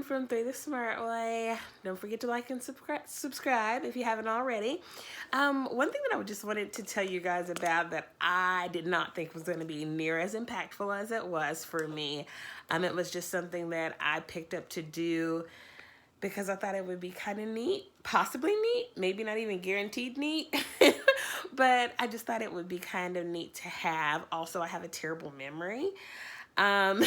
everyone from 3 the Smart Way. Don't forget to like and subscribe if you haven't already. One thing that I just wanted to tell you guys about that I did not think was going to be near as impactful as it was for me. It was just something that I picked up to do because I thought it would be kind of neat, possibly neat, maybe not even guaranteed neat, but I just thought it would be kind of neat to have. Also, I have a terrible memory. Um,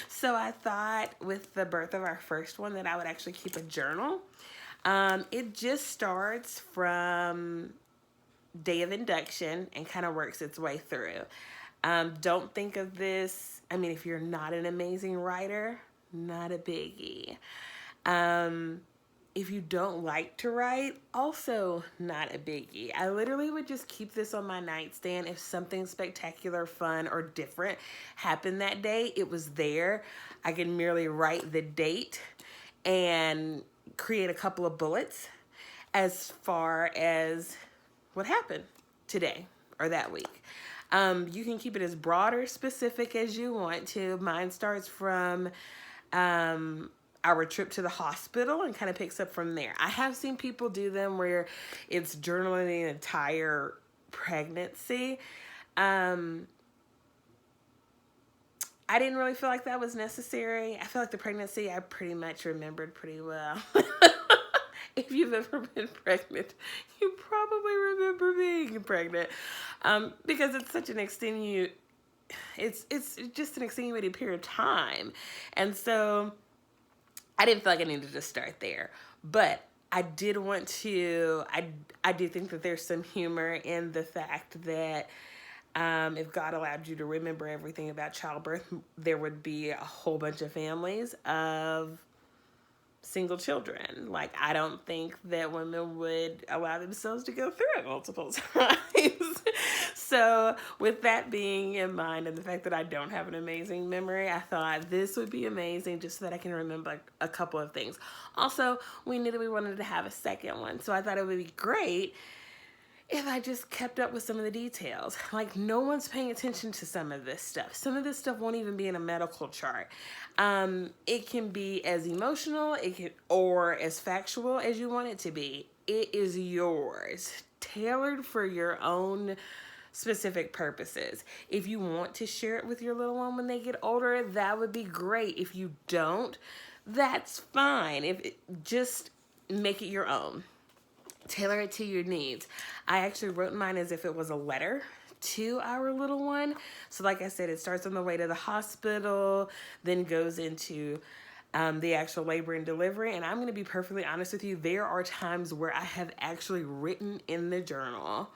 so I thought with the birth of our first one that I would actually keep a journal. It just starts from day of induction and kind of works its way through. Don't think of this, I mean, if you're not an amazing writer, not a biggie. If you don't like to write, also not a biggie. I literally would just keep this on my nightstand. If something spectacular, fun, or different happened that day, it was there. I can merely write the date and create a couple of bullets as far as what happened today or that week. You can keep it as broad or specific as you want to. Mine starts from our trip to the hospital and kind of picks up from there. I have seen people do them where it's journaling the entire pregnancy. I didn't really feel like that was necessary. I feel like the pregnancy I pretty much remembered pretty well. If you've ever been pregnant, you probably remember being pregnant, because it's such an it's just an extenuating period of time. And so I didn't feel like I needed to start there, but I did want to, I do think that there's some humor in the fact that if God allowed you to remember everything about childbirth, there would be a whole bunch of families of single children. Like, I don't think that women would allow themselves to go through it multiple times. So with that being in mind and the fact that I don't have an amazing memory, I thought this would be amazing just so that I can remember a couple of things. Also, we knew that we wanted to have a second one, so I thought it would be great if I just kept up with some of the details. Like, no one's paying attention to some of this stuff. Some of this stuff won't even be in a medical chart. It can be as emotional, or as factual as you want it to be. It is yours, tailored for your own specific purposes. If you want to share it with your little one when they get older, that would be great. If you don't, that's fine. Just make it your own. Tailor it to your needs. I actually wrote mine as if it was a letter to our little one. So like I said, it starts on the way to the hospital, then goes into the actual labor and delivery. And I'm going to be perfectly honest with you, there are times where I have actually written in the journal,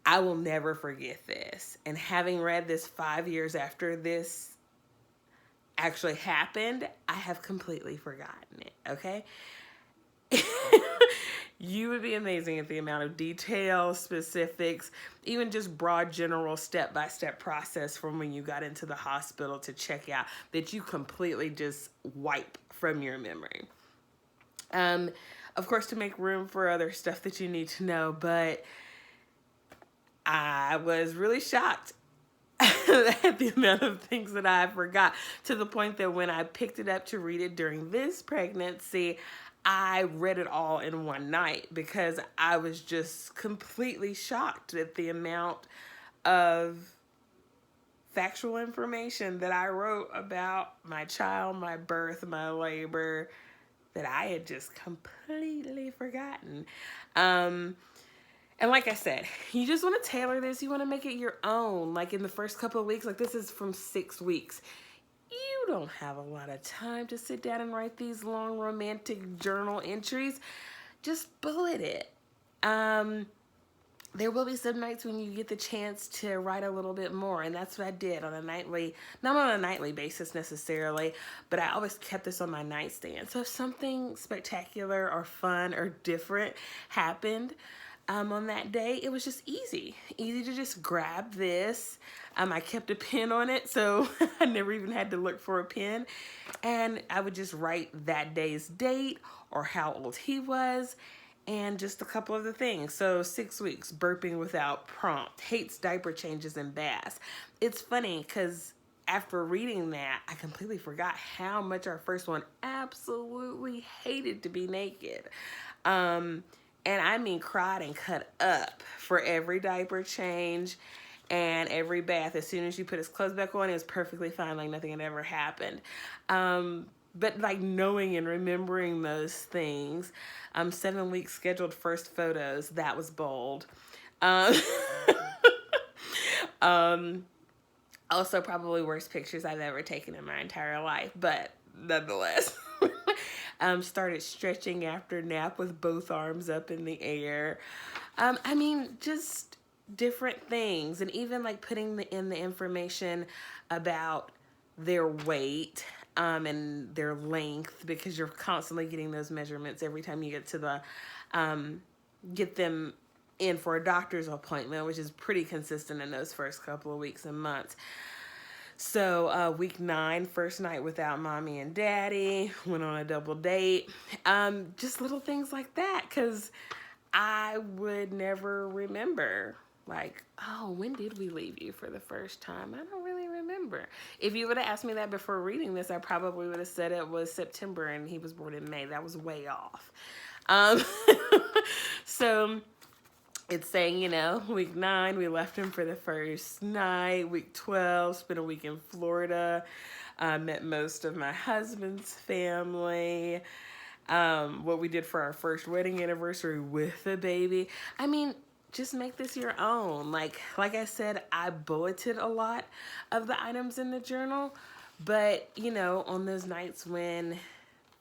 I will never forget this. And having read this 5 years after this actually happened, I have completely forgotten it, okay? You would be amazing at the amount of detail, specifics, even just broad, general step-by-step process from when you got into the hospital to check out that you completely just wipe from your memory. Of course, to make room for other stuff that you need to know, but I was really shocked at the amount of things that I forgot, to the point that when I picked it up to read it during this pregnancy, I read it all in one night because I was just completely shocked at the amount of factual information that I wrote about my child, my birth, my labor, that I had just completely forgotten. And like I said, you just want to tailor this. You want to make it your own. Like in the first couple of weeks, like this is from 6 weeks. You don't have a lot of time to sit down and write these long romantic journal entries. Just bullet it. There will be some nights when you get the chance to write a little bit more, and that's what I did on a nightly, not on a nightly basis necessarily, but I always kept this on my nightstand. So if something spectacular or fun or different happened on that day, it was just easy to just grab this. I kept a pen on it, so I never even had to look for a pen, and I would just write that day's date or how old he was, and just a couple of the things. So 6 weeks, burping without prompt, hates diaper changes and baths. It's funny because after reading that, I completely forgot how much our first one absolutely hated to be naked. And I mean cried and cut up for every diaper change and every bath. As soon as you put his clothes back on, it was perfectly fine, like nothing had ever happened. But like knowing and remembering those things, 7 weeks scheduled first photos, that was bold. Um, also probably worst pictures I've ever taken in my entire life, but nonetheless. Started stretching after nap with both arms up in the air. I mean, just different things, and even like putting in the information about their weight and their length, because you're constantly getting those measurements every time you get to the get them in for a doctor's appointment, which is pretty consistent in those first couple of weeks and months. So week 9, first night without mommy and daddy, went on a double date. Just little things like that, because I would never remember, like, oh, when did we leave you for the first time? I don't really remember. If you would have asked me that before reading this, I probably would have said it was September and he was born in May. That was way off. So it's saying, you know, week 9, we left him for the first night. Week 12, spent a week in Florida. Met most of my husband's family. What we did for our first wedding anniversary with the baby. I mean, just make this your own. Like I said, I bulleted a lot of the items in the journal. But, you know, on those nights when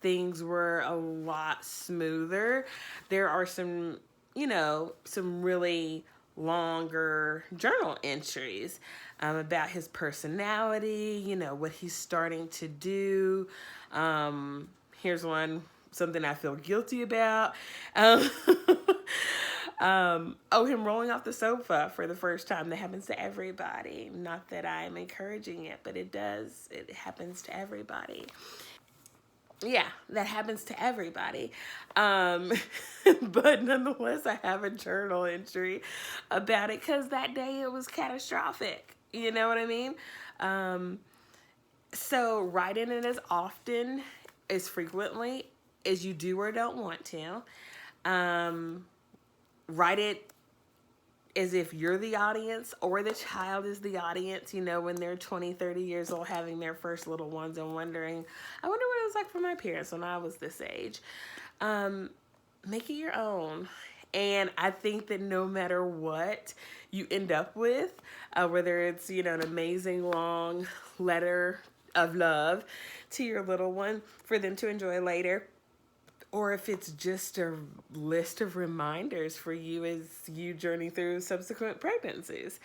things were a lot smoother, there are some, you know, some really longer journal entries about his personality, you know, what he's starting to do. Here's one, something I feel guilty about. Him rolling off the sofa for the first time. That happens to everybody. Not that I'm encouraging it, but it does. It happens to everybody. Yeah, that happens to everybody. But nonetheless, I have a journal entry about it because that day it was catastrophic. You know what I mean? So write in it as often, as frequently as you do or don't want to. Write it as if you're the audience or the child is the audience, you know, when they're 20, 30 years old having their first little ones and wondering, I wonder what it was like for my parents when I was this age. Make it your own. And I think that no matter what you end up with, whether it's, you know, an amazing long letter of love to your little one for them to enjoy later, or if it's just a list of reminders for you as you journey through subsequent pregnancies,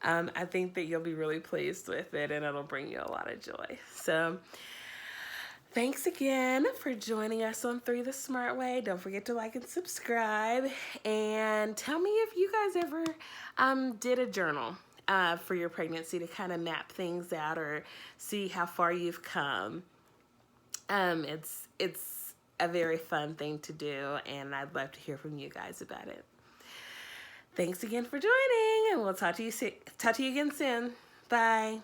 I think that you'll be really pleased with it and it'll bring you a lot of joy. So thanks again for joining us on 3 the Smart Way. Don't forget to like and subscribe, and tell me if you guys ever did a journal for your pregnancy to kind of map things out or see how far you've come. It's a very fun thing to do, and I'd love to hear from you guys about it. Thanks again for joining, and we'll talk to you again soon. Bye.